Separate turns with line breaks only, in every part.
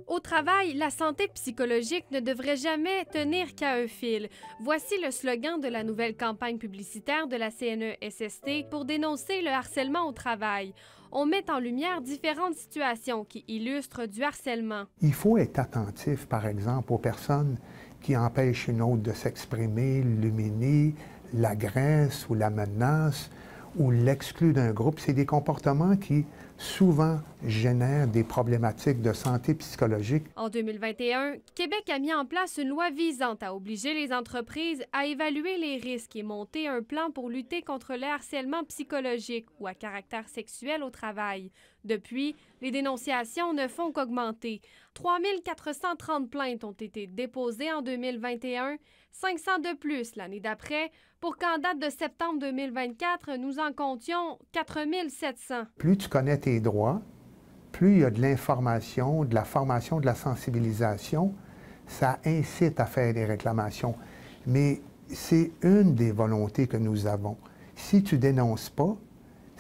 Au travail, la santé psychologique ne devrait jamais tenir qu'à un fil. Voici le slogan de la nouvelle campagne publicitaire de la CNESST pour dénoncer le harcèlement au travail. On met en lumière différentes situations qui illustrent du harcèlement.
Il faut être attentif, par exemple, aux personnes qui empêchent une autre de s'exprimer, l'humilient, l'agressent ou la menacent ou l'excluent d'un groupe. C'est des comportements qui souvent génèrent des problématiques de santé psychologique.
En 2021, Québec a mis en place une loi visant à obliger les entreprises à évaluer les risques et monter un plan pour lutter contre le harcèlement psychologique ou à caractère sexuel au travail. Depuis, les dénonciations ne font qu'augmenter. 3 430 plaintes ont été déposées en 2021, 500 de plus l'année d'après, pour qu'en date de septembre 2024, nous en comptions 4 700.
Plus tu connais tes droits, plus il y a de l'information, de la formation, de la sensibilisation, ça incite à faire des réclamations. Mais c'est une des volontés que nous avons. Si tu dénonces pas,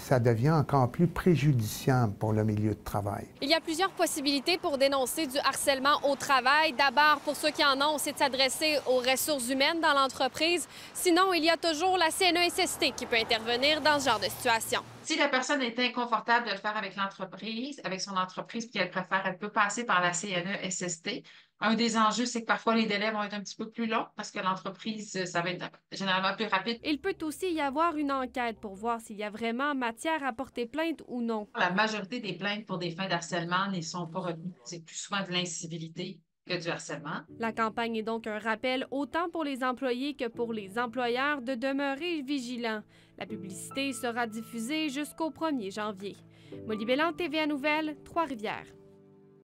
ça devient encore plus préjudiciable pour le milieu de travail.
Il y a plusieurs possibilités pour dénoncer du harcèlement au travail. D'abord, pour ceux qui en ont, c'est de s'adresser aux ressources humaines dans l'entreprise. Sinon, il y a toujours la CNESST qui peut intervenir dans ce genre de situation.
Si la personne est inconfortable de le faire avec l'entreprise, avec son entreprise, puis elle préfère, elle peut passer par la CNESST. Un des enjeux, c'est que parfois les délais vont être un petit peu plus longs parce que l'entreprise, ça va être généralement plus rapide.
Il peut aussi y avoir une enquête pour voir s'il y a vraiment matière à porter plainte ou non.
La majorité des plaintes pour des fins d'harcèlement ne sont pas retenues. C'est plus souvent de l'incivilité que du harcèlement.
La campagne est donc un rappel autant pour les employés que pour les employeurs de demeurer vigilants. La publicité sera diffusée jusqu'au 1er janvier. Molly Bélan, TVA Nouvelles, Trois-Rivières.